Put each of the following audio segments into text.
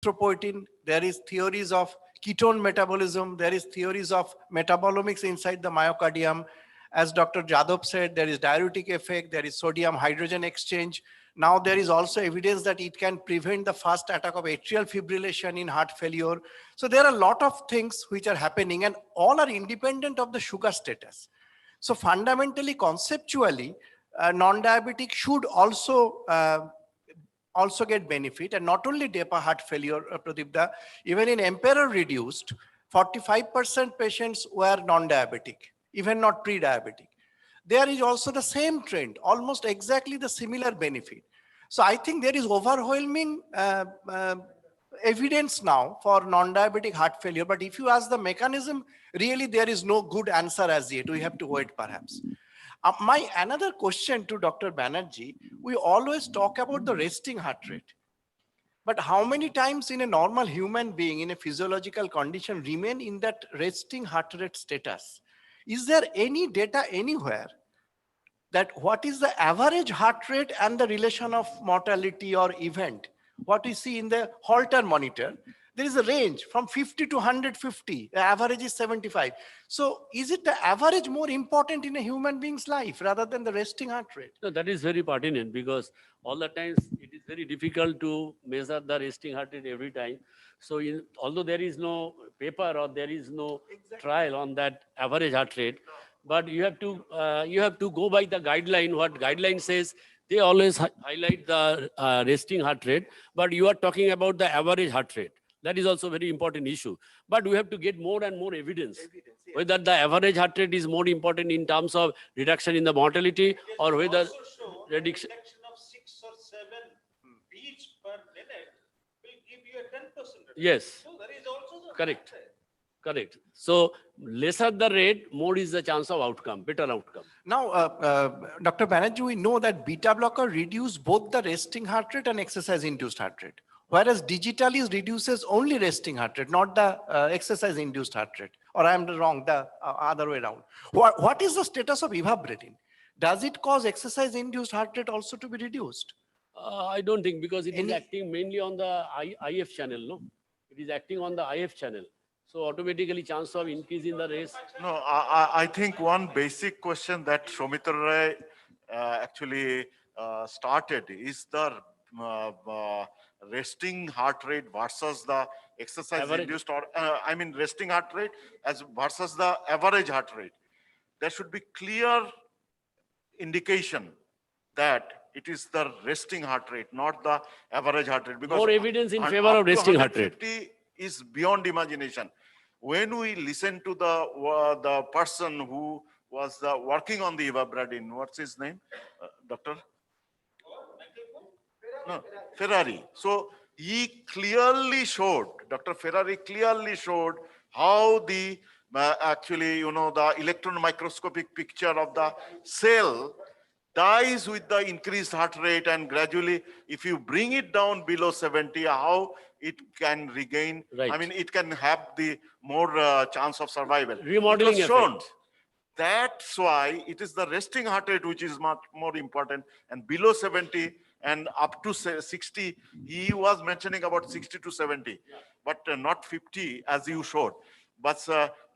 erythropoietin, there is theories of ketone metabolism, there is theories of metabolomics inside the myocardium. As Dr. Jadhav said, there is diuretic effect, there is sodium hydrogen exchange. Now there is also evidence that it can prevent the first attack of atrial fibrillation in heart failure. So there are a lot of things which are happening and all are independent of the sugar status. So fundamentally, conceptually, non-diabetic should also get benefit, and not only DEPA heart failure, Pradipda, even in Emperor reduced, 45% patients were non-diabetic, even not pre-diabetic. There is also the same trend, almost exactly the similar benefit. So I think there is overwhelming evidence now for non-diabetic heart failure, but if you ask the mechanism, really there is no good answer as yet. We have to wait perhaps. My another question to Dr. Banerjee, we always talk about the resting heart rate. But how many times in a normal human being in a physiological condition remain in that resting heart rate status? Is there any data anywhere that what is the average heart rate and the relation of mortality or event? What we see in the Holter monitor, there is a range from 50 to 150. The average is 75. So is it the average more important in a human being's life rather than the resting heart rate? No, that is very pertinent because all the times it is very difficult to measure the resting heart rate every time. So although there is no paper or there is no trial on that average heart rate, but you have to go by the guideline. What guideline says, they always highlight the resting heart rate, but you are talking about the average heart rate. That is also a very important issue. But we have to get more and more evidence, whether the average heart rate is more important in terms of reduction in the mortality or whether reduction of 6 or 7 beats per minute will give you a 10%. Yes. So there is also the Correct. Correct. So lesser the rate, more is the chance of outcome, better outcome. Now, Dr. Banerjee, we know that beta blocker reduce both the resting heart rate and exercise-induced heart rate, whereas digitalis reduces only resting heart rate, not the exercise-induced heart rate. Or I am wrong, the other way around. What is the status of ivabradine? Does it cause exercise-induced heart rate also to be reduced? I don't think, because it is acting mainly on the IF channel, no? It is acting on the IF channel. So automatically chance of increase in the race. No, I think one basic question that Soumitra Ray actually started is the resting heart rate versus the exercise induced, or I mean resting heart rate as versus the average heart rate. There should be clear indication that it is the resting heart rate, not the average heart rate. Because more evidence in favor of resting heart rate is beyond imagination. When we listen to the person who was working on the ivabradine, what's his name, doctor? No, Ferrari. So he clearly showed, Dr. Ferrari clearly showed how the actually, the electron microscopic picture of the cell dies with the increased heart rate, and gradually, if you bring it down below 70, how it can regain, right. I mean, it can have the more chance of survival. Remodeling it was shown. Effect. That's why it is the resting heart rate which is much more important, and below 70 and up to 60, he was mentioning about 60 to 70, but not 50 as you showed. But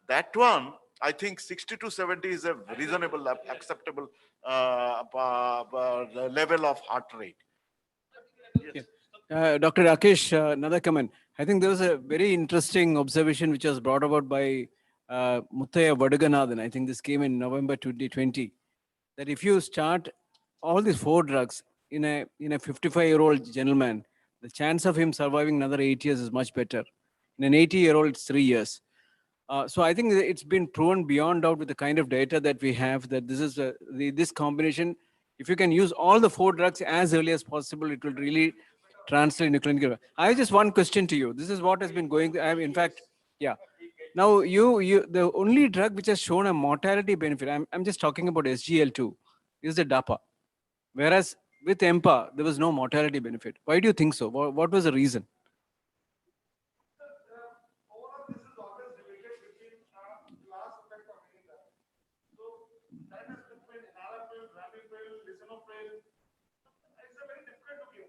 that one, I think 60 to 70 is a reasonable, acceptable level of heart rate. Yes. Dr. Rakesh, another comment. I think there was a very interesting observation which was brought about by Muthaiya Vadaganathan. I think this came in November 2020. That if you start all these 4 drugs in a 55-year-old gentleman, the chance of him surviving another 8 years is much better. In an 80-year-old, it's 3 years. So I think it's been proven beyond doubt with the kind of data that we have that this is this combination. If you can use all the 4 drugs as early as possible, it will really translate into clinical. I have just one question to you. This is what has been going. In fact, yeah. Now the only drug which has shown a mortality benefit, I'm just talking about SGL2, is the DAPA. Whereas with EMPA, there was no mortality benefit. Why do you think so? What was the reason?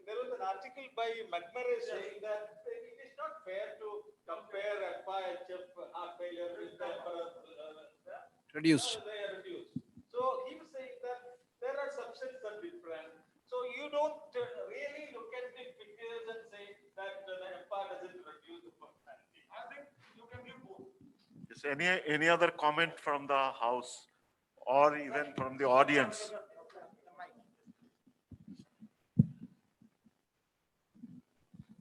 There was an article by McMurray saying that it is reduced. They are reduced. So he was saying that there are subsets are different. So you don't really look at the figures and say that the MPAR doesn't reduce the functionality. I think you can give both. Is any other comment from the house or even from the audience?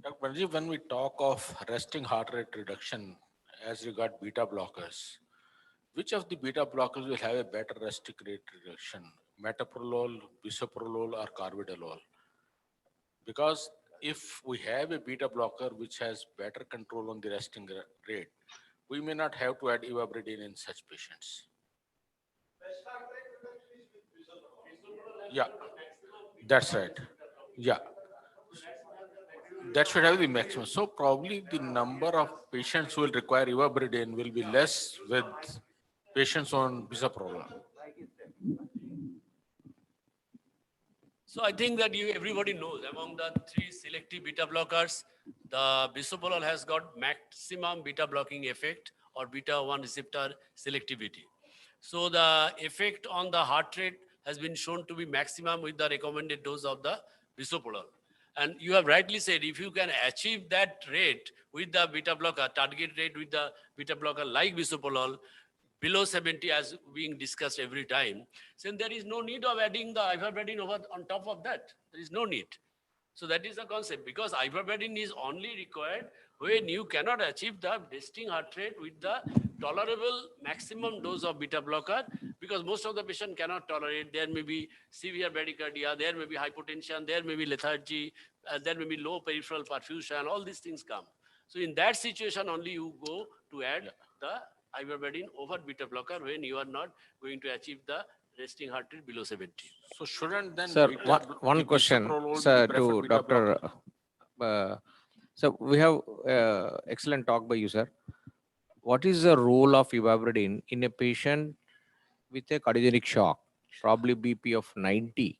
Dr. Banerjee, when we talk of resting heart rate reduction as regard beta blockers, which of the beta blockers will have a better resting rate reduction? Metoprolol, bisoprolol, or carvedilol? Because if we have a beta blocker which has better control on the resting rate, we may not have to add ivabradine in such patients. Yeah, that's right. Yeah. That should have the maximum. So probably the number of patients who will require ivabradine will be less with patients on bisoprolol. So I think that everybody knows among the 3 selective beta blockers, the bisoprolol has got maximum beta blocking effect or beta 1 receptor selectivity. So the effect on the heart rate has been shown to be maximum with the recommended dose of the bisoprolol. And you have rightly said, if you can achieve that rate with the beta blocker, target rate with the beta blocker like bisoprolol, below 70 as being discussed every time, then there is no need of adding the ivabradine on top of that. There is no need. So that is the concept, because ivabradine is only required when you cannot achieve the resting heart rate with the tolerable maximum dose of beta blocker, because most of the patient cannot tolerate. There may be severe bradycardia, there may be hypotension, there may be lethargy, there may be low peripheral perfusion, all these things come. So in that situation only you go to add the ivabradine over beta blocker when you are not going to achieve the resting heart rate below 70. So shouldn't then Sir, the one question, bisoprolol be sir, the preferred to beta Dr. blocker? So we have excellent talk by you, sir. What is the role of ivabradine in a patient with a cardiogenic shock, probably BP of 90,